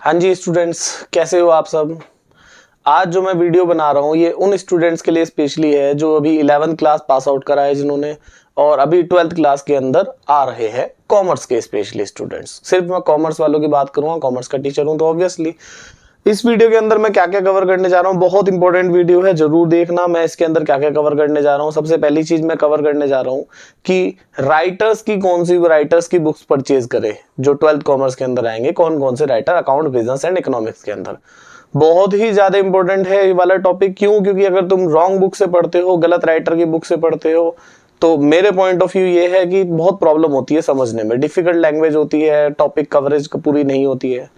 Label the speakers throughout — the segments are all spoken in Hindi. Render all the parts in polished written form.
Speaker 1: हाँ जी स्टूडेंट्स, कैसे हो आप सब। आज जो मैं वीडियो बना रहा हूँ ये उन स्टूडेंट्स के लिए स्पेशली है जो अभी 11th क्लास पास आउट करा है जिन्होंने, और अभी 12th क्लास के अंदर आ रहे हैं कॉमर्स के स्पेशली स्टूडेंट्स। सिर्फ मैं कॉमर्स वालों की बात करूंगा, कॉमर्स का टीचर हूं तो ऑब्वियसली इस वीडियो के अंदर मैं क्या क्या कवर करने जा रहा हूँ, बहुत इंपॉर्टेंट वीडियो है, जरूर देखना। मैं इसके अंदर क्या क्या कवर करने जा रहा हूँ, सबसे पहली चीज मैं कवर करने जा रहा हूँ कि राइटर्स की कौन सी राइटर्स की बुक्स परचेज करें जो 12th कॉमर्स के अंदर आएंगे, कौन कौन से writer account, business and economics के अंदर। बहुत ही ज्यादा इंपॉर्टेंट है ये वाला टॉपिक। क्यों? क्योंकि अगर तुम रॉन्ग बुक से पढ़ते हो, गलत राइटर की बुक से पढ़ते हो, तो मेरे पॉइंट ऑफ व्यू ये है कि बहुत प्रॉब्लम होती है समझने में, डिफिकल्ट लैंग्वेज होती है, टॉपिक कवरेज पूरी नहीं होती है।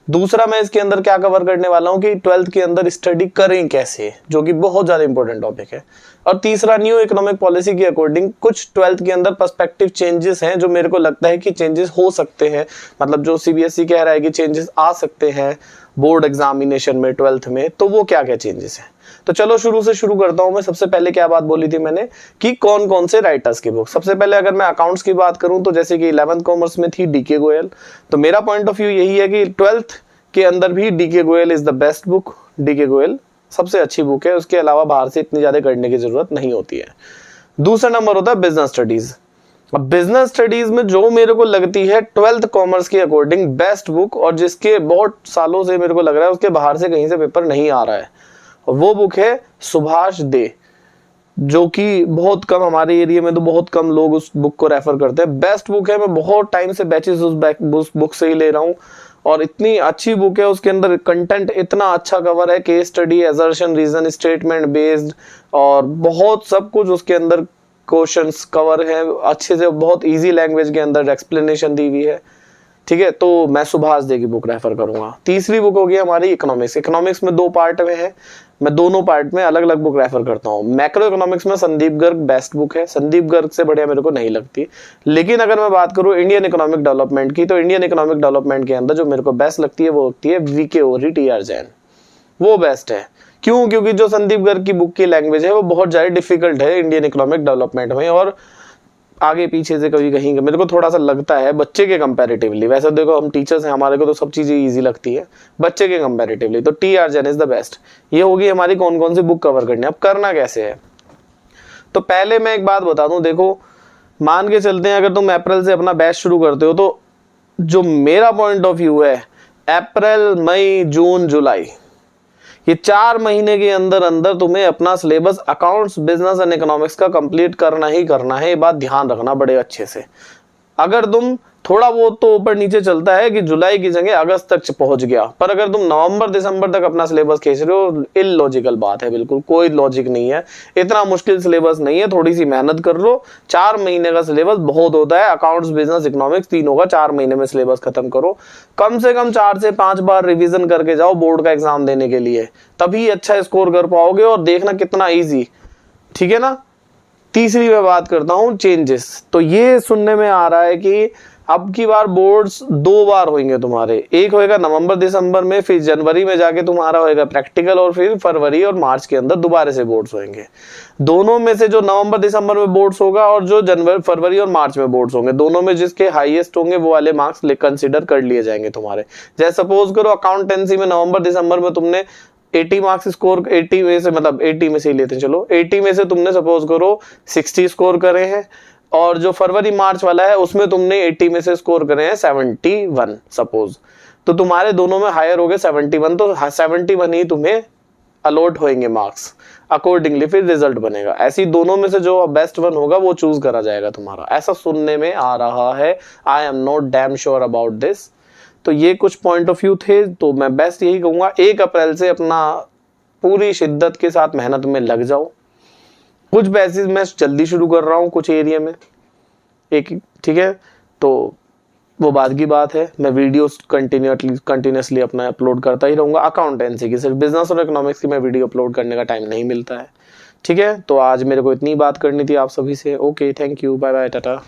Speaker 1: दूसरा मैं इसके अंदर क्या कवर करने वाला हूं कि 12th के अंदर स्टडी करें कैसे, जो कि बहुत ज्यादा इंपॉर्टेंट टॉपिक है। और तीसरा, न्यू इकोनॉमिक पॉलिसी के अकॉर्डिंग कुछ 12th के अंदर पर्सपेक्टिव चेंजेस हैं जो मेरे को लगता है कि चेंजेस हो सकते हैं, मतलब जो सीबीएसई कह रहा है कि चेंजेस आ सकते हैं बोर्ड एग्जामिनेशन में 12th में, तो वो क्या क्या चेंजेस हैं। तो चलो शुरू से शुरू करता हूं मैं। सबसे पहले क्या बात बोली थी मैंने कि कौन कौन से राइटर्स की बुक। सबसे पहले अगर मैं अकाउंट्स की बात करूं तो जैसे कि 11th कॉमर्स में थी डीके गोयल, तो मेरा पॉइंट ऑफ व्यू यही है कि 12th के अंदर भी D K Goyal is the best book. D K Goyal सबसे अच्छी बुक है, उसके अलावा बाहर से इतनी ज्यादा करने की जरूरत नहीं होती है। दूसरा नंबर होता है बिजनेस स्टडीज। अब बिजनेस स्टडीज में जो मेरे को लगती है 12th कॉमर्स के अकॉर्डिंग बेस्ट बुक, और जिसके बहुत सालों से मेरे को लग रहा है उसके बाहर से कहीं से पेपर नहीं आ रहा है, वो बुक है सुभाष दे, जो कि बहुत कम, हमारे एरिया में तो बहुत कम लोग उस बुक को रेफर करते हैं। बेस्ट बुक है, मैं बहुत टाइम से बैचेस उस बुक से ही ले रहा हूँ, और इतनी अच्छी बुक है। उसके अंदर कंटेंट इतना अच्छा कवर है, case study, assertion, reason statement based, और बहुत सब कुछ उसके अंदर क्वेश्चंस कवर है अच्छे से, बहुत इजी लैंग्वेज के अंदर एक्सप्लेनेशन दी हुई है। ठीक है, तो मैं सुभाष दे की बुक रेफर करूंगा। तीसरी बुक होगी हमारी इकोनॉमिक्स। इकोनॉमिक्स में दो पार्ट में है, मैं दोनों पार्ट में अलग अलग बुक रेफर करता हूँ। मैक्रो इकोनॉमिक्स में संदीप गर्ग बेस्ट बुक है, संदीप गर्ग से बढ़िया मेरे को नहीं लगती। लेकिन अगर मैं बात करूँ इंडियन इकोनॉमिक डेवलपमेंट की, तो इंडियन इकोनॉमिक डेवलपमेंट के अंदर जो मेरे को बेस्ट लगती है वो लगती है वीके ओरी, टीआर जैन, वो बेस्ट है। क्यों? क्योंकि जो संदीप गर्ग की बुक की लैंग्वेज है वो बहुत ज्यादा डिफिकल्ट है इंडियन इकोनॉमिक डेवलपमेंट में, और आगे पीछे से कभी कहीं मेरे को थोड़ा सा लगता है बच्चे के कंपैरेटिवली, वैसे देखो हम टीचर्स हैं, हमारे को तो सब चीजें इजी लगती है, बच्चे के कंपैरेटिवली तो TR Jain is the best. ये होगी हमारी कौन कौन सी बुक कवर करनी है। अब करना कैसे है, तो पहले मैं एक बात बता दूं, देखो मान के चलते हैं अगर तुम अप्रैल से अपना बैच शुरू करते हो, तो जो मेरा पॉइंट ऑफ व्यू है अप्रैल, मई, जून, जुलाई, ये 4 महीने के अंदर अंदर तुम्हें अपना syllabus accounts, business and economics का कंप्लीट करना ही करना है। ये बात ध्यान रखना बड़े अच्छे से। अगर तुम थोड़ा बहुत तो ऊपर नीचे चलता है कि जुलाई की जगह अगस्त तक पहुंच गया, पर अगर तुम नवंबर दिसंबर तक अपना सिलेबस खींच रहे हो, इलॉजिकल बात है, बिल्कुल कोई लॉजिक नहीं है। इतना मुश्किल सिलेबस नहीं है, थोड़ी सी मेहनत कर लो। 4 महीने का सिलेबस बहुत होता है, अकाउंट्स, बिजनेस, इकोनॉमिक्स तीनों का 4 महीने में सिलेबस खत्म करो। कम से कम 4 से 5 बार रिविजन करके जाओ बोर्ड का एग्जाम देने के लिए, तभी अच्छा स्कोर कर पाओगे, और देखना कितना ईजी। ठीक है ना। तीसरी मैं बात करता हूं चेंजेस। तो ये सुनने में आ रहा है कि अब की बार बोर्ड्स 2 बार होंगे तुम्हारे, एक होएगा नवंबर दिसंबर में, फिर जनवरी में जाके तुम्हारा होएगा प्रैक्टिकल, और फिर फरवरी और मार्च के अंदर दोबारा से बोर्ड्स होंगे। दोनों में से जो नवंबर दिसंबर में बोर्ड्स होगा और जो जनवरी, फरवरी और मार्च में बोर्ड्स होंगे, दोनों में जिसके हाईएस्ट होंगे वो वाले मार्क्स कंसिडर कर लिए जाएंगे तुम्हारे। जैसे सपोज करो अकाउंटेंसी में नवंबर दिसंबर में तुमने 80 मार्क्स स्कोर, 80 में से, मतलब 80 में से ही लेते हैं, चलो 80 में से तुमने सपोज करो 60 स्कोर करे हैं, और जो फरवरी मार्च वाला है उसमें तुमने 80 में से स्कोर करे हैं 71 सपोज, तो तुम्हारे दोनों में हायर हो गए 71, तो 71 ही तुम्हें अलॉट होंगे मार्क्स। अकॉर्डिंगली फिर रिजल्ट बनेगा। ऐसी दोनों में से जो बेस्ट वन होगा वो चूज करा जाएगा तुम्हारा, ऐसा सुनने में आ रहा है। I am not damn sure about this. तो ये कुछ पॉइंट ऑफ व्यू थे, तो मैं बेस्ट यही कहूंगा 1 अप्रैल से अपना पूरी शिद्दत के साथ मेहनत में लग जाओ। कुछ बैचेस मैं जल्दी शुरू कर रहा हूँ कुछ एरिया में, एक, ठीक है, तो वो बाद की बात है। मैं वीडियोस कंटिन्यूसली अपना अपलोड करता ही रहूंगा। अकाउंटेंसी की, सिर्फ बिजनेस और इकोनॉमिक्स की मैं वीडियो अपलोड करने का टाइम नहीं मिलता है। ठीक है, तो आज मेरे को इतनी बात करनी थी आप सभी से। Okay, thank you, bye bye, Tata.